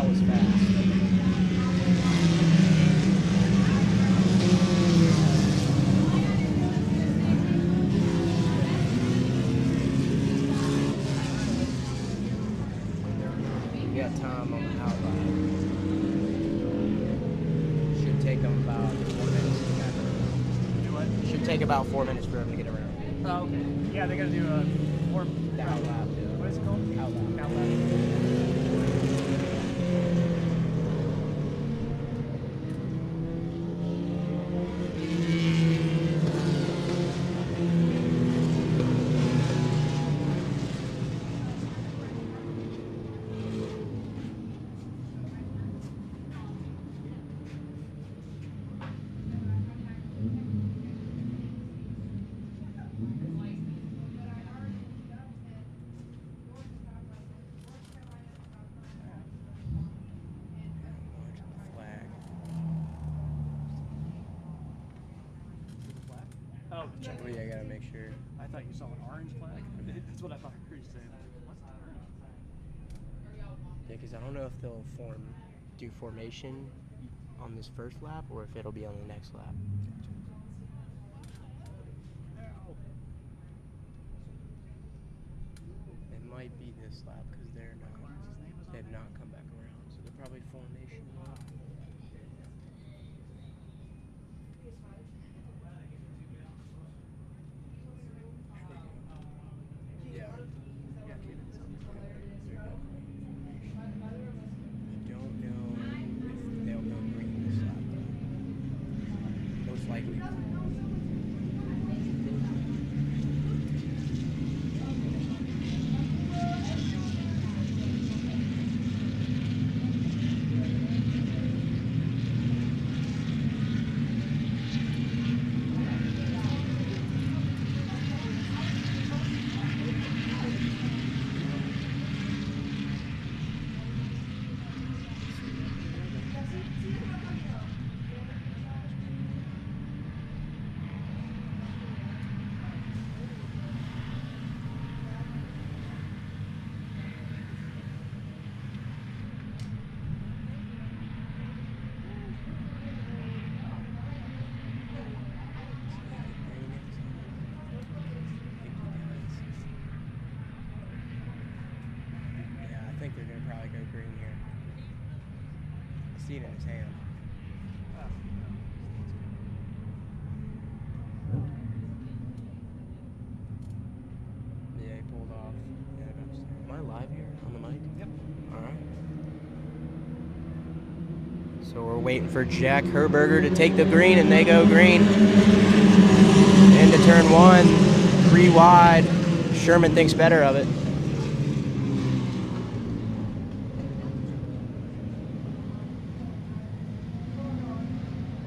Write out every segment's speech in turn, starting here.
was fast. We got time on the outlap. Should take them about 4 minutes to get around. Do what? Should take about 4 minutes for them to get around. Oh, okay. Yeah, they gotta do a warm The outlap. What is it called? Outlap. Oh, check. Oh, yeah, I gotta make sure. I thought you saw an orange flag. That's what I thought you were saying. What's that? Yeah, because I don't know if they'll do formation on this first lap or if it'll be on the next lap. It might be this lap because they've not come back around, so they're probably formation lap. Yeah. Don't know if they'll go green this lap though. Most likely. I think they're going to probably go green here. I see it in his hand. Yeah, he pulled off. Am I live here on the mic? Yep. All right. So we're waiting for Jack Herberger to take the green, and they go green. Into turn 1, 3 wide. Sherman thinks better of it.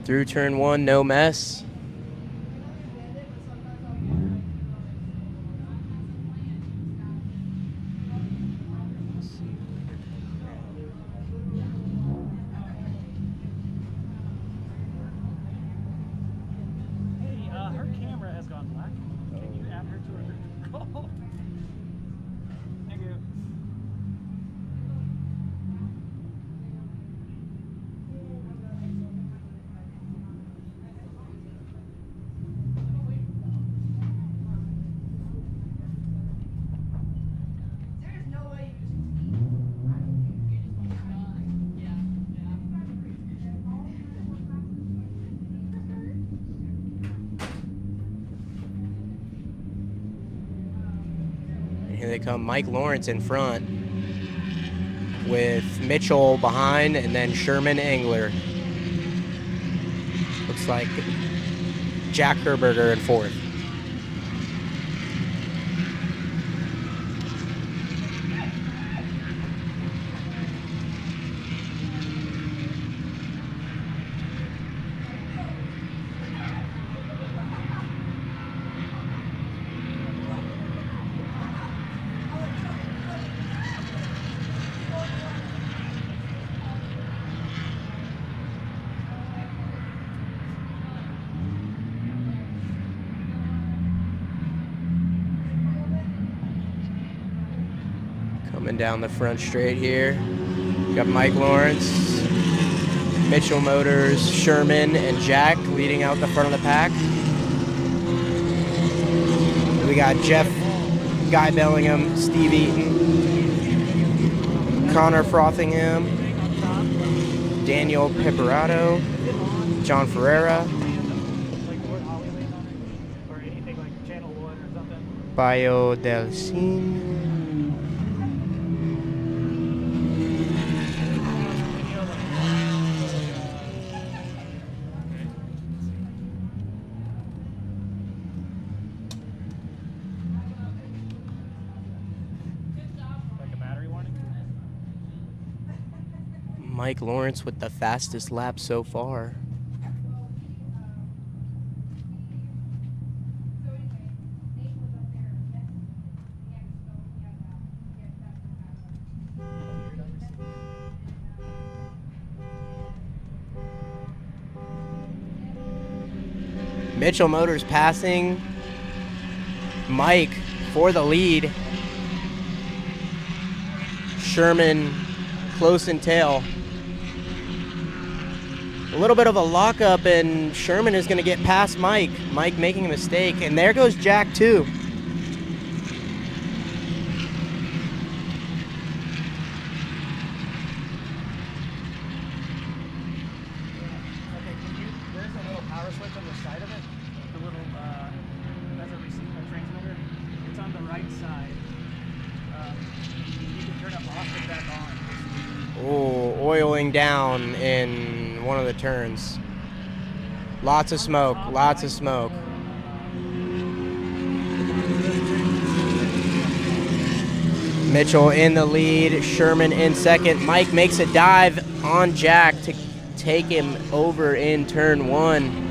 Through turn 1, no mess. Hey, her camera has gone black. Can you add her to her call? Thank you. Here they come, Mike Lawrence in front with Mitchell behind, and then Sherman Engler. Looks like Jack Herberger in 4th. Coming down the front straight here. Got Mike Lawrence, Mitchell Motors, Sherman, and Jack leading out the front of the pack. We got Jeff, Guy Bellingham, Steve Eaton, Connor Frothingham, Daniel Peperato, John Ferreira, Bio Del Cine, Mike Lawrence with the fastest lap so far. Mitchell Motors passing Mike for the lead. Sherman close in tail. A little bit of a lockup, and Sherman is going to get past Mike. Mike making a mistake, and there goes Jack too. There's a little power switch on the side of it. The little, that's a transmitter. It's on the right side. You can turn it off and back on. Oh, oiling down in one of the turns. Lots of smoke, lots of smoke. Mitchell in the lead, Sherman in second. Mike makes a dive on Jack to take him over in turn one.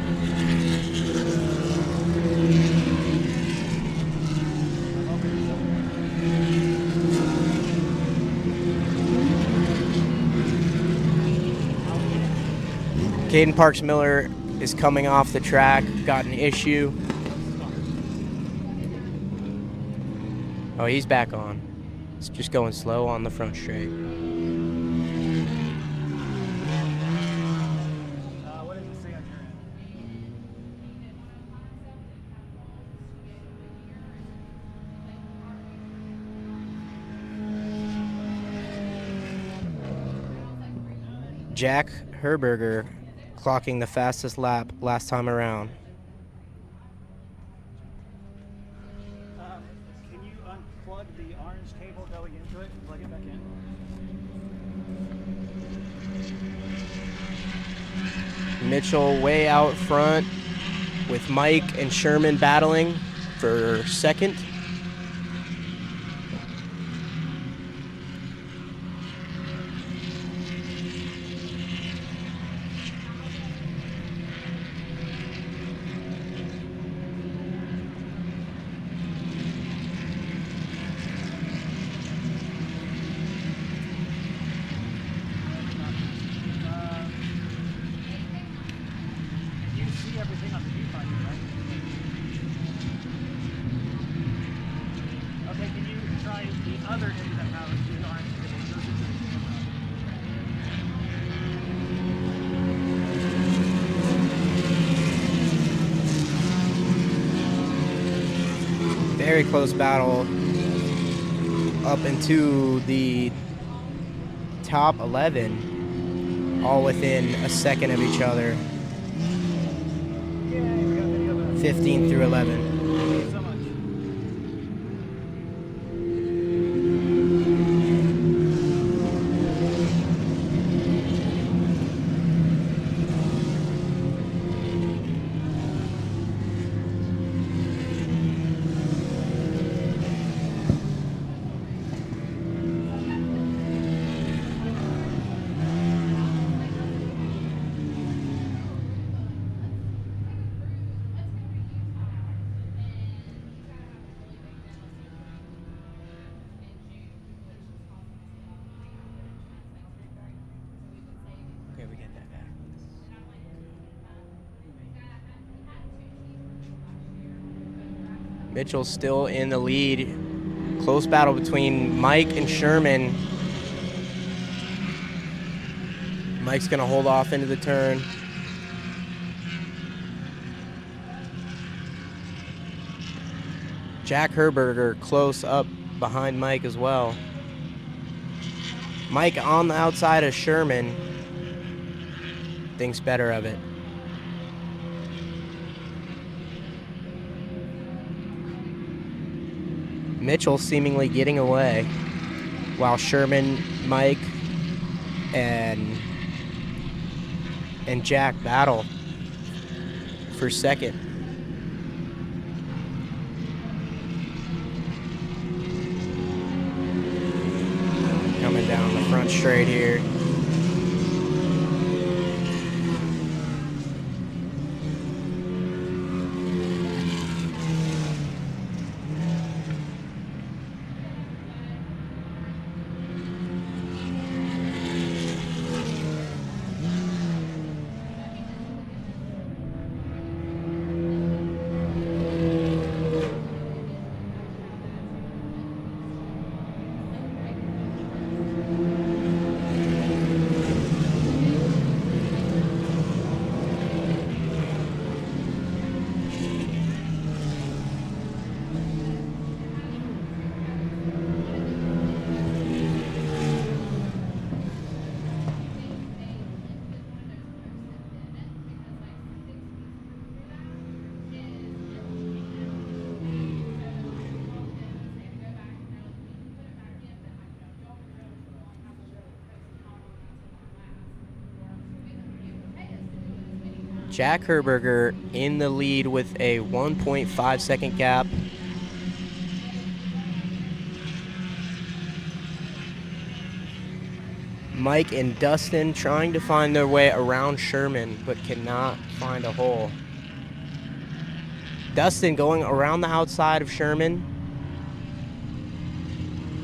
Caden Parks Miller is coming off the track, got an issue. Oh, he's back on. It's just going slow on the front straight. What does it say on your end? Jack Herberger clocking the fastest lap last time around. Can you unplug the orange cable going into it and plug it back in? Mitchell way out front with Mike and Sherman battling for second. Everything on the viewfinder, right? Okay, can you try the other end of that power to the orange cable? Goes into the camera. Very close battle up into the top 11, all within a second of each other. 15 through 11. Thank you so much. Okay, we get that back. Mitchell's still in the lead. Close battle between Mike and Sherman. Mike's going to hold off into the turn. Jack Herberger close up behind Mike as well. Mike on the outside of Sherman thinks better of it. Mitchell seemingly getting away while Sherman, Mike, and Jack battle for second. Coming down the front straight here. Jack Herberger in the lead with a 1.5 second gap. Mike and Dustin trying to find their way around Sherman, but cannot find a hole. Dustin going around the outside of Sherman.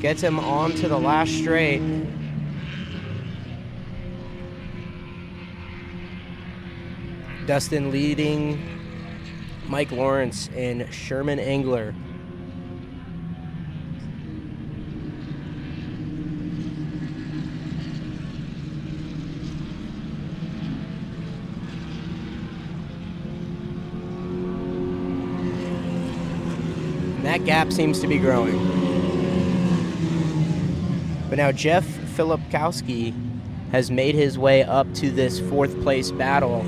Gets him onto the last straight. Dustin leading Mike Lawrence and Sherman Engler. And that gap seems to be growing. But now Jeff Filipkowski has made his way up to this fourth place battle.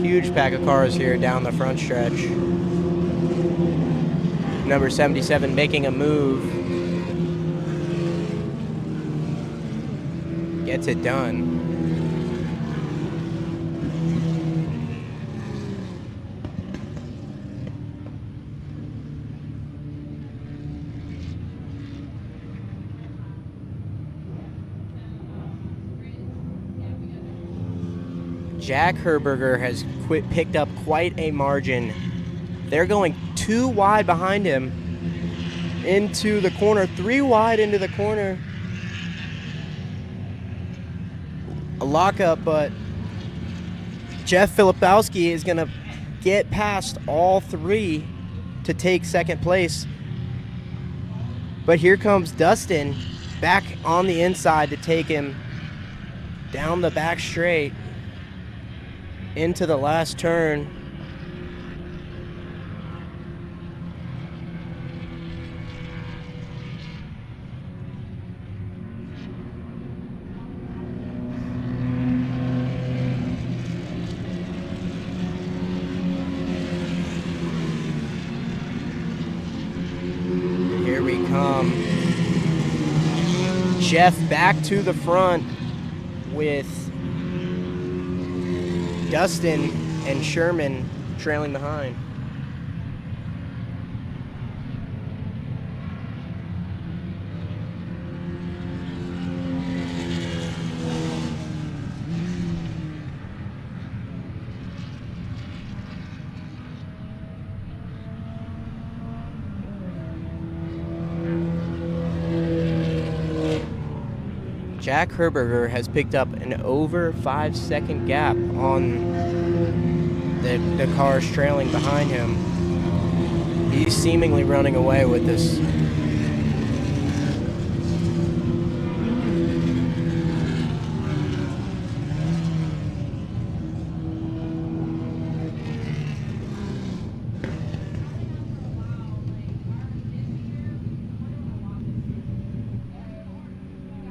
Huge pack of cars here down the front stretch. Number 77 making a move. Gets it done. Jack Herberger has picked up quite a margin. They're going 2 wide behind him into the corner, 3 wide into the corner. A lockup, but Jeff Filipkowski is going to get past all 3 to take second place. But here comes Dustin back on the inside to take him down the back straight into the last turn. Here we come. Jeff back to the front with Dustin and Sherman trailing behind. Jack Herberger has picked up an over 5-second gap on the cars trailing behind him. He's seemingly running away with this.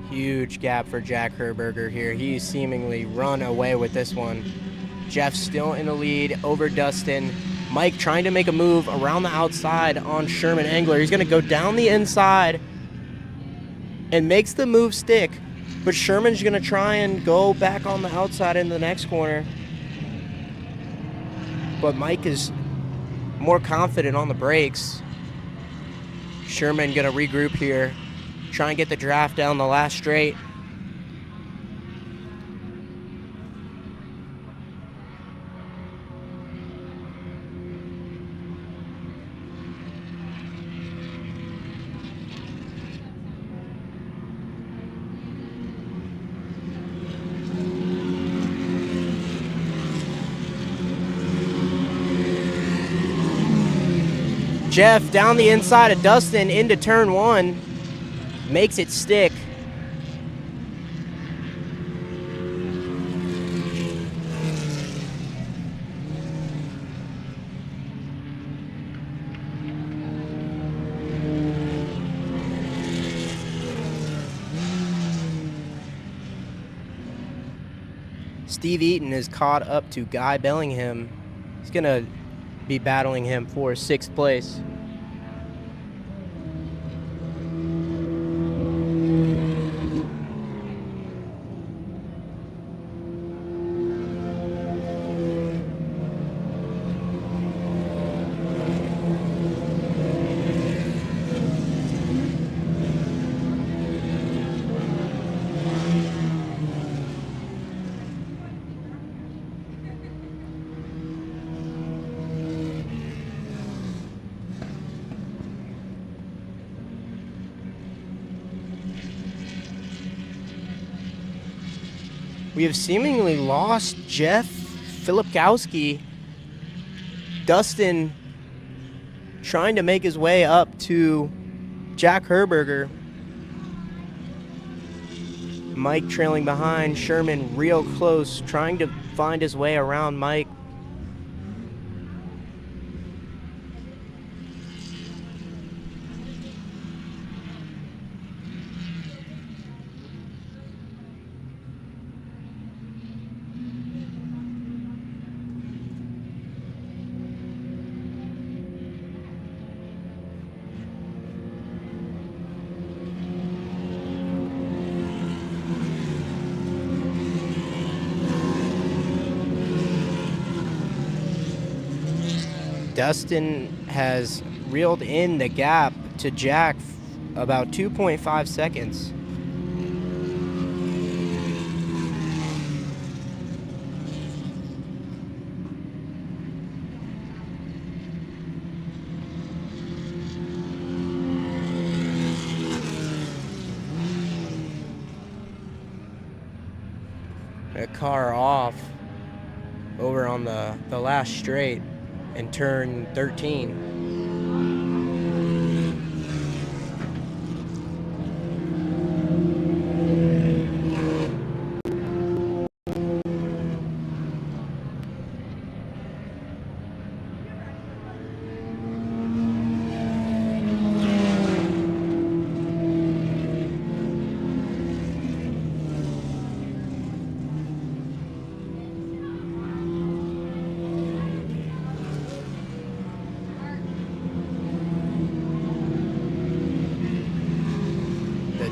Huge gap for Jack Herberger here. He's seemingly run away with this one. Jeff still in the lead over Dustin. Mike trying to make a move around the outside on Sherman Engler. He's going to go down the inside and makes the move stick. But Sherman's going to try and go back on the outside in the next corner. But Mike is more confident on the brakes. Sherman going to regroup here. Try and get the draft down the last straight. Jeff down the inside of Dustin into turn one. Makes it stick. Steve Eaton is caught up to Guy Bellingham. He's going to be battling him for 6th place. We have seemingly lost Jeff Filipkowski. Dustin trying to make his way up to Jack Herberger. Mike trailing behind. Sherman real close, trying to find his way around Mike. Dustin has reeled in the gap to Jack about 2.5 seconds. A car off over on the last straight and turn 13.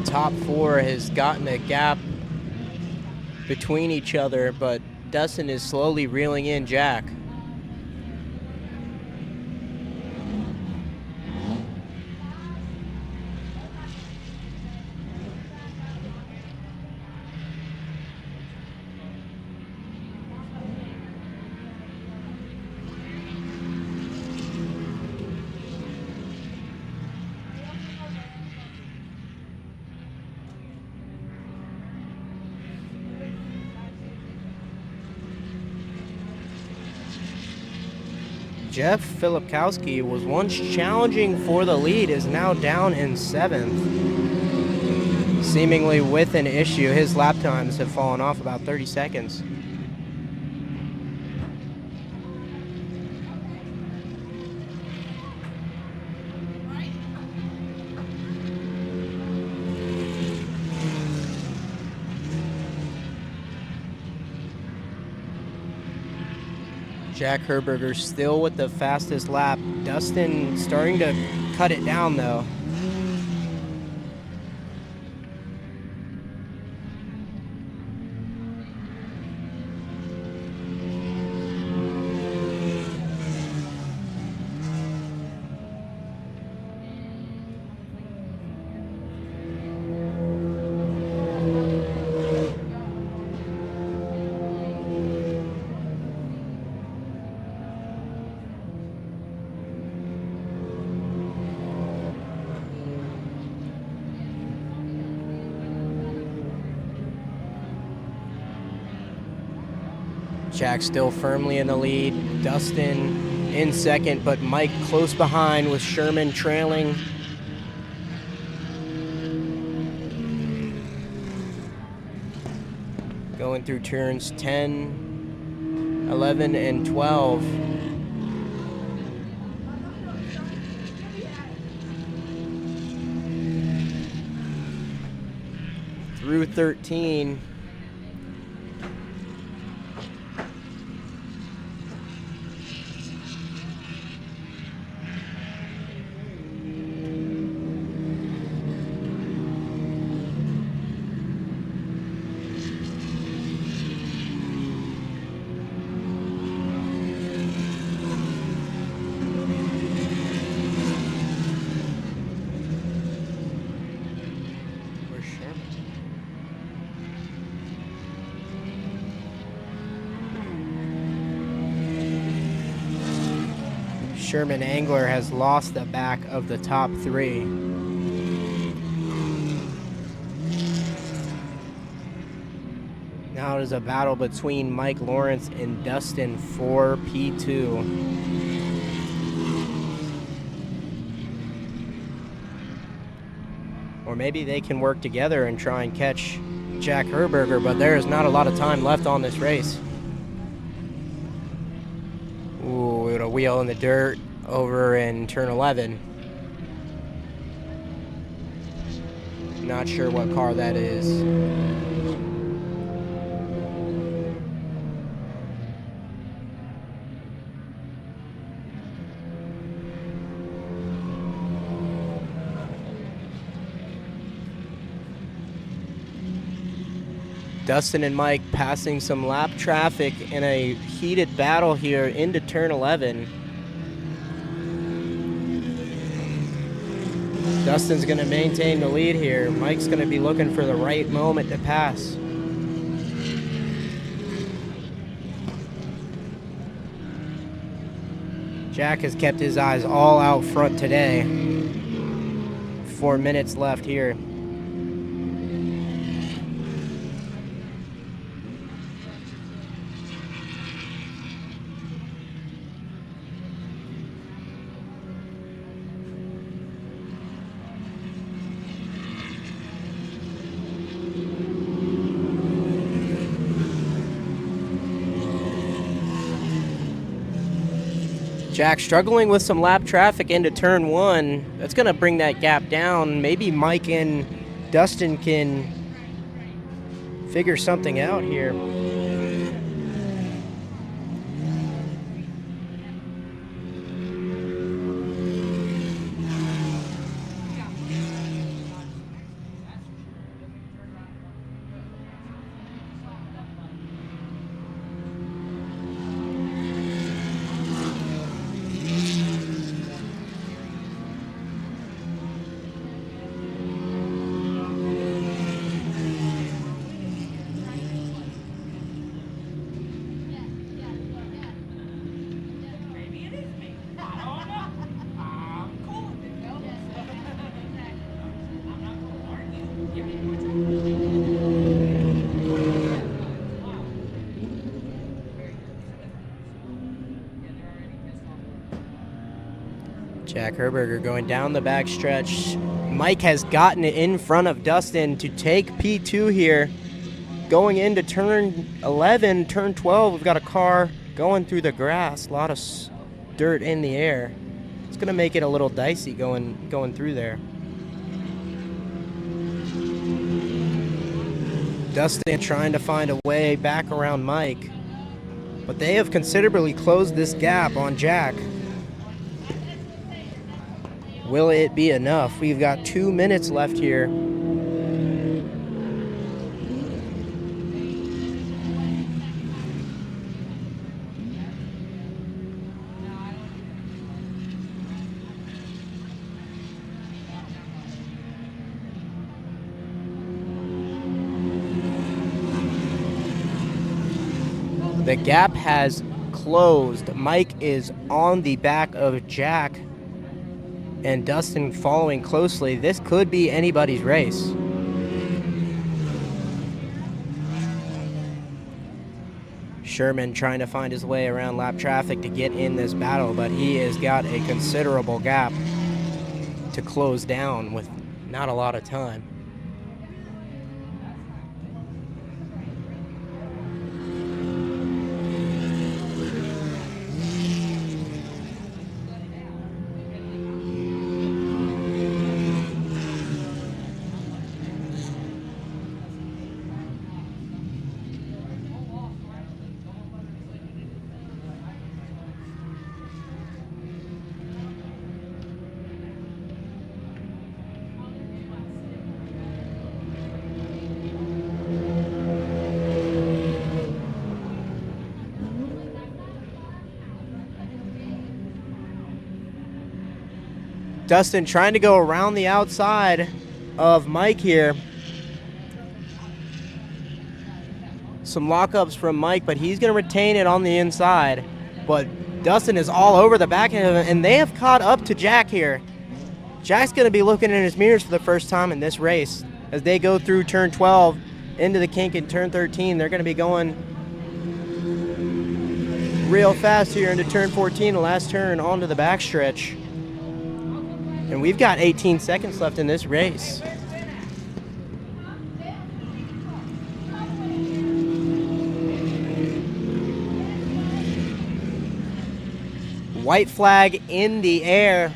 Top four has gotten a gap between each other, but Dustin is slowly reeling in Jack. Jeff Filipkowski was once challenging for the lead, is now down in 7th. Seemingly with an issue. His lap times have fallen off about 30 seconds. Jack Herberger still with the fastest lap. Dustin starting to cut it down though. Jack still firmly in the lead. Dustin in second, but Mike close behind with Sherman trailing. Going through turns 10, 11, and 12. Through 13. Sherman Angler has lost the back of the top three. Now it is a battle between Mike Lawrence and Dustin for P2. Or maybe they can work together and try and catch Jack Herberger, but there is not a lot of time left on this race. Ooh, a wheel in the dirt over in turn 11. Not sure what car that is. Dustin and Mike passing some lap traffic in a heated battle here into turn 11. Dustin's going to maintain the lead here. Mike's going to be looking for the right moment to pass. Jack has kept his eyes all out front today. 4 minutes left here. Jack struggling with some lap traffic into turn 1. That's going to bring that gap down. Maybe Mike and Dustin can figure something out here. Jack Herberger going down the back stretch. Mike has gotten it in front of Dustin to take P2 here. Going into turn 11, turn 12, we've got a car going through the grass. A lot of dirt in the air. It's going to make it a little dicey going through there. Dustin trying to find a way back around Mike. But they have considerably closed this gap on Jack. Will it be enough? We've got 2 minutes left here. The gap has closed. Mike is on the back of Jack and Dustin following closely. This could be anybody's race. Sherman trying to find his way around lap traffic to get in this battle, but he has got a considerable gap to close down with not a lot of time. Dustin trying to go around the outside of Mike here. Some lockups from Mike, but he's going to retain it on the inside. But Dustin is all over the back end of it, and they have caught up to Jack here. Jack's going to be looking in his mirrors for the first time in this race. As they go through turn 12 into the kink in turn 13, they're going to be going real fast here into turn 14, the last turn onto the backstretch. And we've got 18 seconds left in this race. White flag in the air.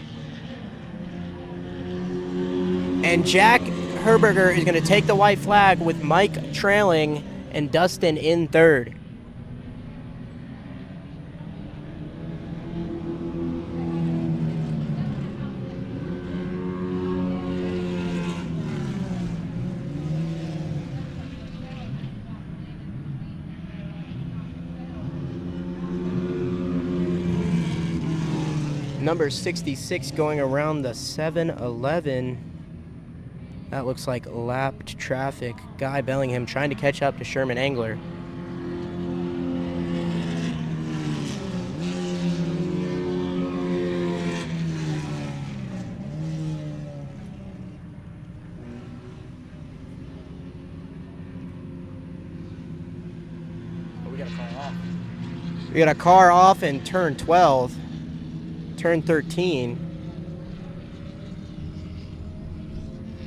And Jack Herberger is going to take the white flag with Mike trailing and Dustin in third. Number 66 going around the 7-11. That looks like lapped traffic. Guy Bellingham trying to catch up to Sherman Angler. Oh, we got a car off. We got a car off in turn 12. Turn 13.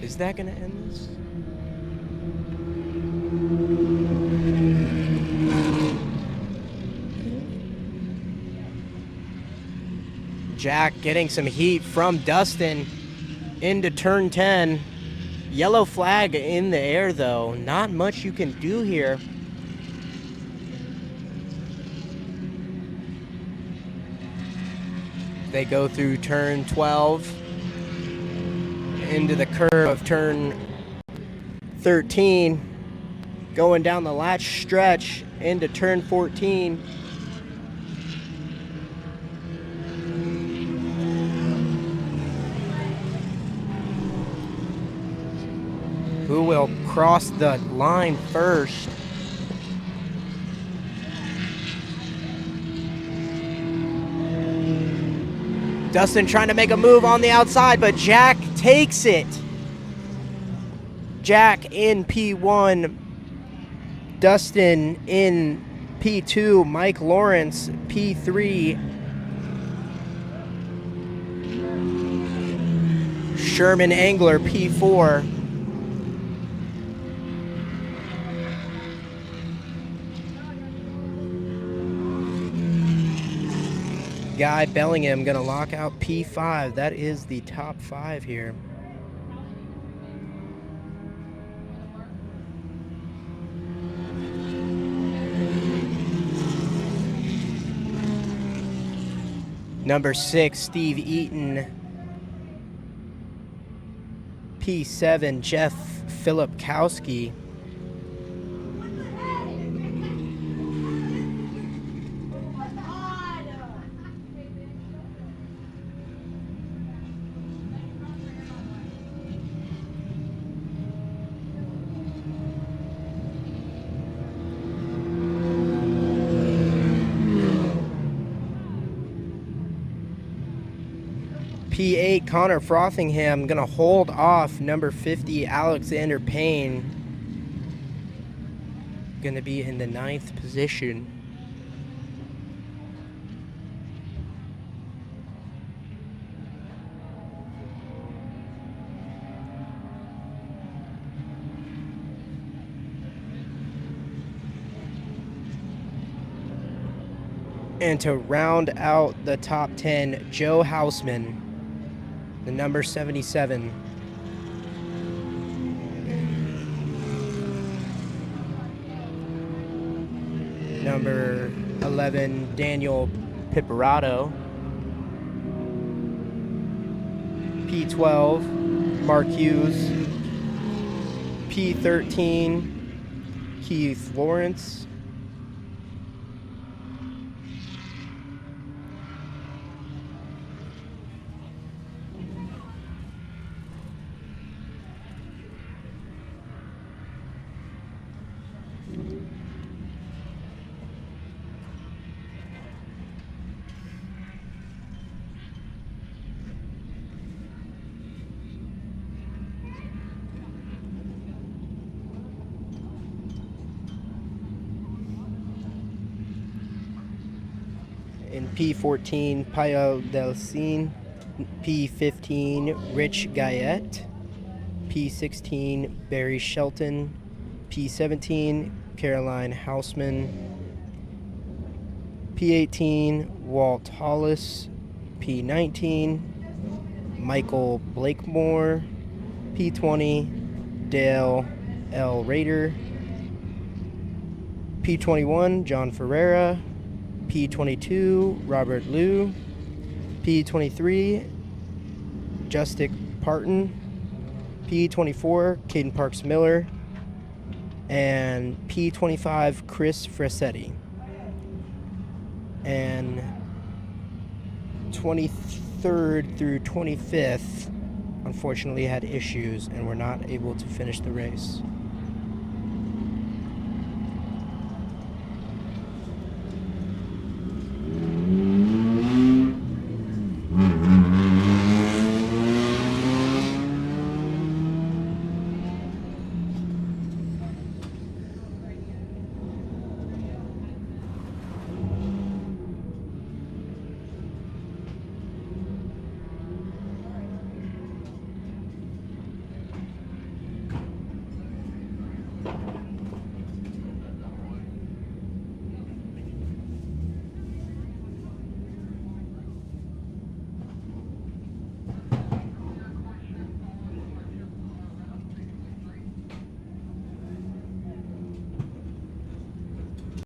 Is that going to end this? Jack getting some heat from Dustin into turn 10. Yellow flag in the air though. Not much you can do here. They go through turn 12 into the curve of turn 13, going down the latch stretch into turn 14. Who will cross the line first? Dustin trying to make a move on the outside, but Jack takes it. Jack in P1, Dustin in P2, Mike Lawrence P3. Sherman Angler P4. Guy Bellingham gonna lock out P5. That is the top 5 here. Number 6, Steve Eaton. P7, Jeff Filipkowski. P8, Connor Frothingham gonna hold off number 50, Alexander Payne. Gonna be in the 9th position. And to round out the top 10, Joe Houseman, the number 77. Number 11, Daniel Piperato. P12, Mark Hughes. P13, Keith Lawrence. In P14, Payo Delcine. P15, Rich Guyette. P16, Barry Shelton. P17, Caroline Houseman. P18, Walt Hollis. P19, Michael Blakemore. P20, Dale L. Rader. P21, John Ferreira. P22, Robert Liu. P23, Justic Parton. P24, Caden Parks Miller. And P25, Chris Frasetti. And 23rd through 25th, unfortunately, had issues and were not able to finish the race.